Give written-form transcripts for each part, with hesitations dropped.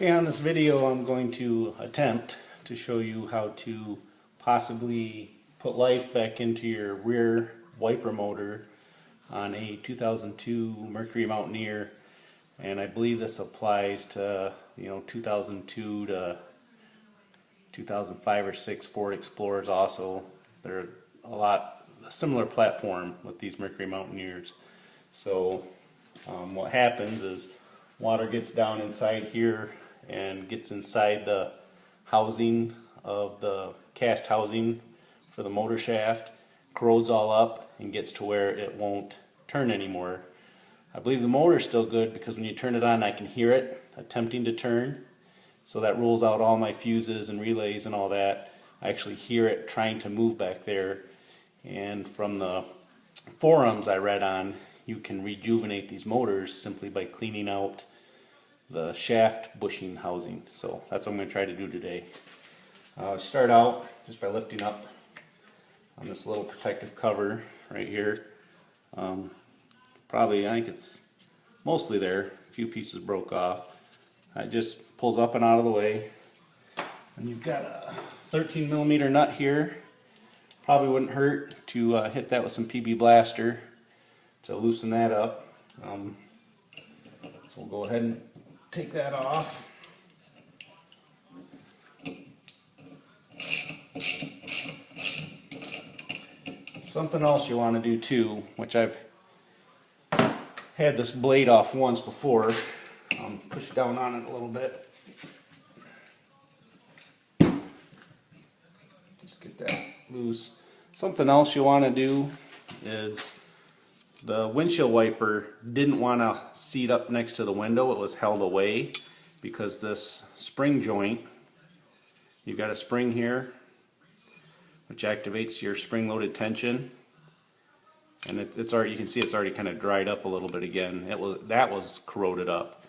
Okay, on this video I'm going to attempt to show you how to possibly put life back into your rear wiper motor on a 2002 Mercury Mountaineer, and I believe this applies to 2002 to 2005 or 6 Ford Explorers also. They're a similar platform with these Mercury Mountaineers. So what happens is water gets down inside here and gets inside the housing of the cast housing for the motor shaft, corrodes all up and gets to where it won't turn anymore. I believe the motor's still good because when you turn it on I can hear it attempting to turn, so that rules out all my fuses and relays and all that. I actually hear it trying to move back there, and from the forums I read on, you can rejuvenate these motors simply by cleaning out the shaft bushing housing. So that's what I'm going to try to do today. Start out just by lifting up on this little protective cover right here. I think it's mostly there. A few pieces broke off. It just pulls up and out of the way. And you've got a 13mm nut here. Probably wouldn't hurt to hit that with some PB Blaster to loosen that up. So we'll go ahead and take that off. Something else you want to do too, which I've had this blade off once before. Push down on it a little bit. Just get that loose. Something else you want to do is the windshield wiper didn't want to seat up next to the window. It was held away because this spring joint, you've got a spring here which activates your spring-loaded tension, and it's already, you can see it's already kind of dried up a little bit again. That was corroded up.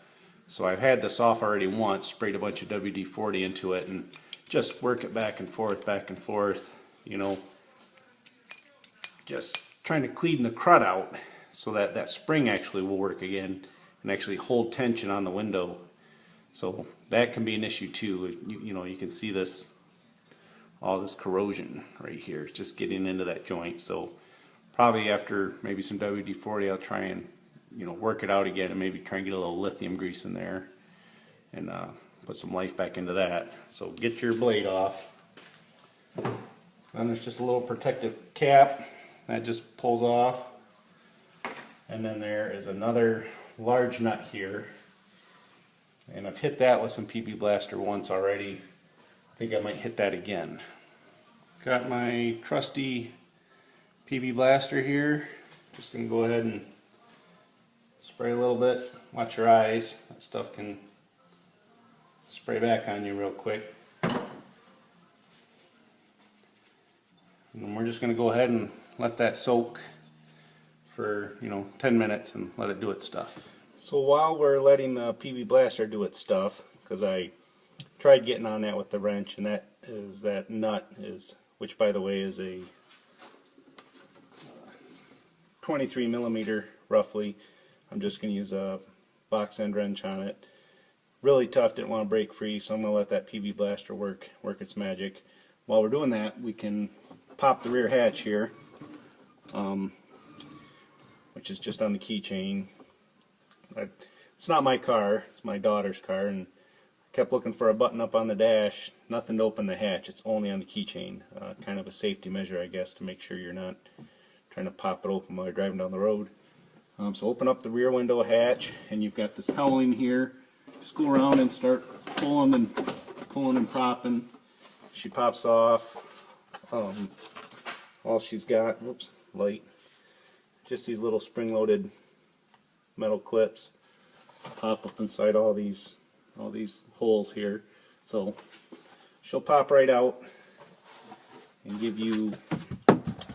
So I've had this off already once, sprayed a bunch of WD-40 into it, and just work it back and forth, just trying to clean the crud out so that that spring actually will work again and actually hold tension on the window. So that can be an issue too. You can see this, all this corrosion right here, just getting into that joint. So probably after maybe some WD-40 I'll try and work it out again and maybe try and get a little lithium grease in there and put some life back into that. So get your blade off. Then there's just a little protective cap that just pulls off, and then there is another large nut here, and I've hit that with some PB Blaster once already. I think I might hit that again. Got my trusty PB Blaster here. Just gonna go ahead and spray a little bit. Watch your eyes, that stuff can spray back on you real quick. And we're just going to go ahead and let that soak for 10 minutes and let it do its stuff. So while we're letting the PB Blaster do its stuff, because I tried getting on that with the wrench, and that nut which by the way is a 23mm roughly. I'm just going to use a box end wrench on it. Really tough, didn't want to break free, so I'm going to let that PB Blaster work its magic. While we're doing that, we can pop the rear hatch here, which is just on the keychain. It's not my car, it's my daughter's car, and I kept looking for a button up on the dash, nothing to open the hatch, it's only on the keychain. Kind of a safety measure, I guess, to make sure you're not trying to pop it open while you're driving down the road. So open up the rear window hatch, and you've got this cowling here. Just go around and start pulling and propping. She pops off. All she's got, whoops, light, just these little spring-loaded metal clips pop up inside all these holes here. So she'll pop right out and give you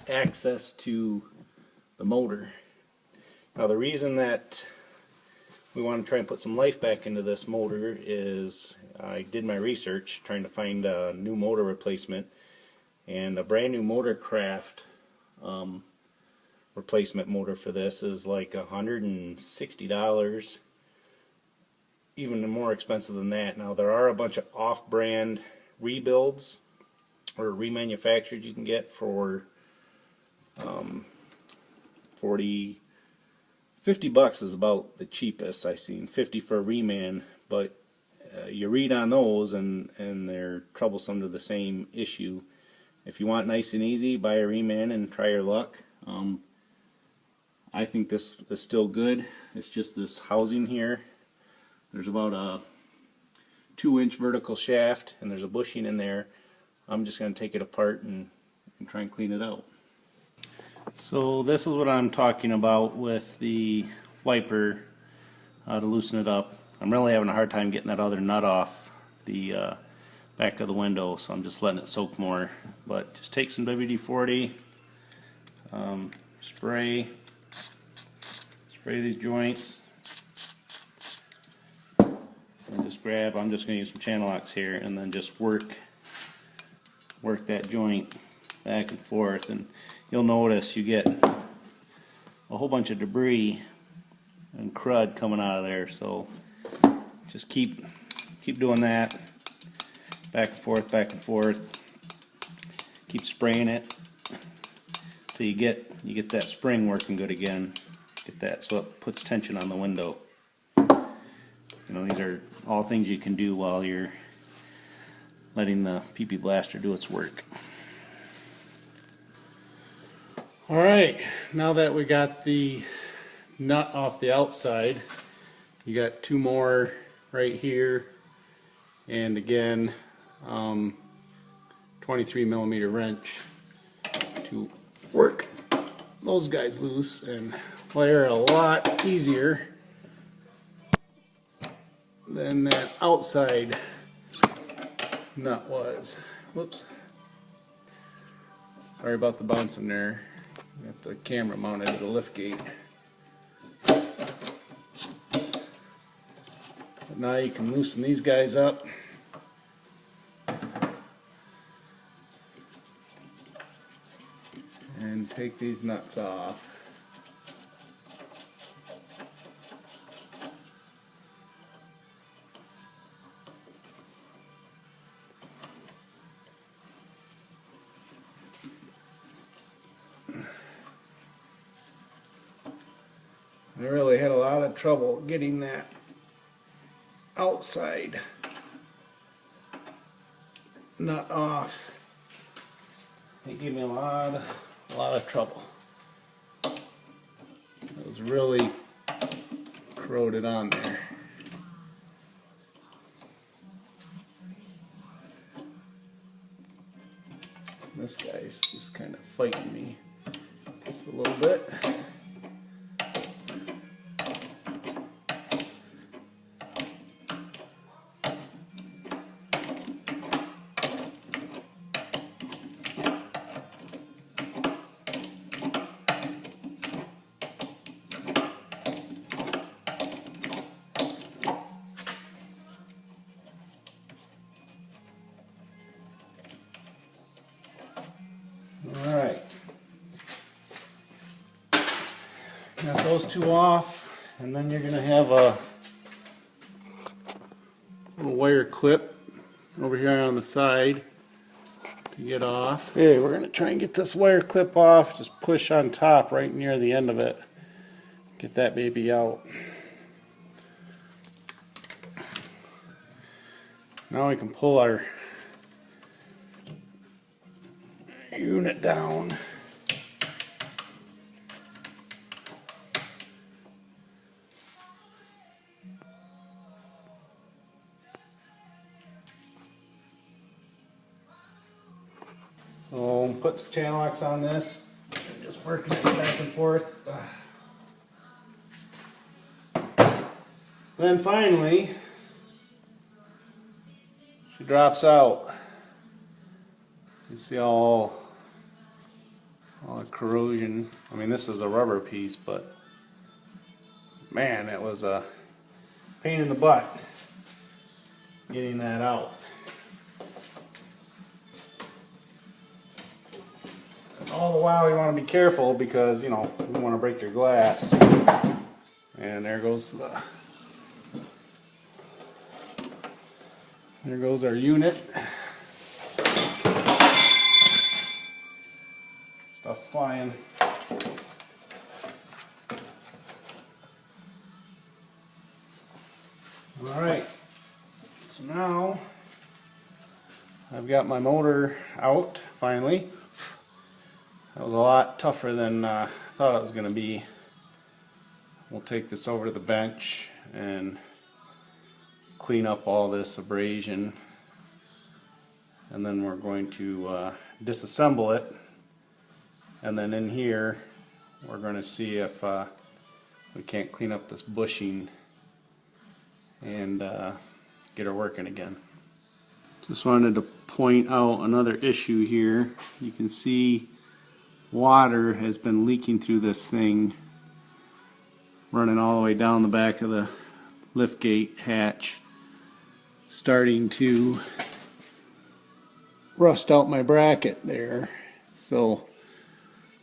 access to the motor. Now the reason that we want to try and put some life back into this motor is I did my research trying to find a new motor replacement, and a brand new Motorcraft replacement. replacement motor for this is like $160, even more expensive than that. Now there are a bunch of off-brand rebuilds or remanufactured you can get for 40, 50 bucks is about the cheapest I've seen. 50 for a reman, but you read on those and they're troublesome to the same issue. If you want nice and easy, buy a reman and try your luck. I think this is still good. It's just this housing here. There's about a 2-inch vertical shaft and there's a bushing in there. I'm just going to take it apart and try and clean it out. So this is what I'm talking about with the wiper to loosen it up. I'm really having a hard time getting that other nut off the back of the window, so I'm just letting it soak more. But just take some WD-40, spray these joints, and just grab, I'm just going to use some channel locks here, and then just work that joint back and forth, and you'll notice you get a whole bunch of debris and crud coming out of there. So just keep doing that, back and forth. Keep spraying it till you get that spring working good again. Get that so it puts tension on the window. You know, these are all things you can do while you're letting the PP blaster do its work. Alright, now that we got the nut off the outside, you got 2 more right here, and again 23mm wrench to work those guys loose, and they're a lot easier than that outside nut was. Whoops. Sorry about the bouncing there. Got the camera mounted at the lift gate. But now you can loosen these guys up. And take these nuts off. I really had a lot of trouble getting that outside nut off. It gave me a lot of trouble. It was really corroded on there. This guy's just kind of fighting me just a little bit. Alright, got those 2 off, and then you're going to have a little wire clip over here on the side to get off. Okay, we're going to try and get this wire clip off. Just push on top right near the end of it. Get that baby out. Now we can pull our unit down. So put some channel locks on this and just working it back and forth. Then finally she drops out. You see all the corrosion. I mean, this is a rubber piece, but man, it was a pain in the butt getting that out. And all the while you want to be careful because, you know, you don't want to break your glass. And there goes the There goes our unit. Stuff's flying. Alright, so now I've got my motor out finally. That was a lot tougher than I thought it was going to be. We'll take this over to the bench and clean up all this abrasion, and then we're going to disassemble it, and then in here we're going to see if we can't clean up this bushing and get her working again. Just wanted to point out another issue here. You can see water has been leaking through this thing, running all the way down the back of the liftgate hatch, starting to rust out my bracket there. So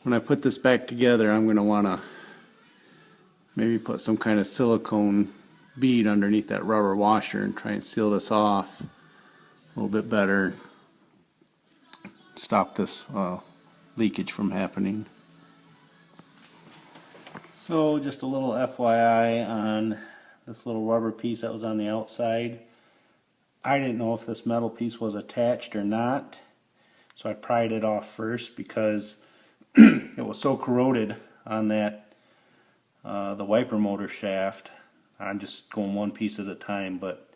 when I put this back together, I'm going to want to maybe put some kind of silicone bead underneath that rubber washer and try and seal this off a little bit better, stop this leakage from happening. So just a little FYI on this little rubber piece that was on the outside. I didn't know if this metal piece was attached or not, so I pried it off first because it was so corroded on that the wiper motor shaft. I'm just going one piece at a time, but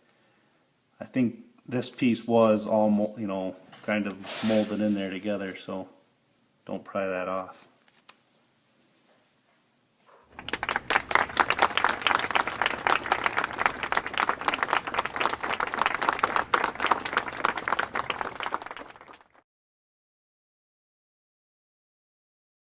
I think this piece was all kind of molded in there together, so don't pry that off.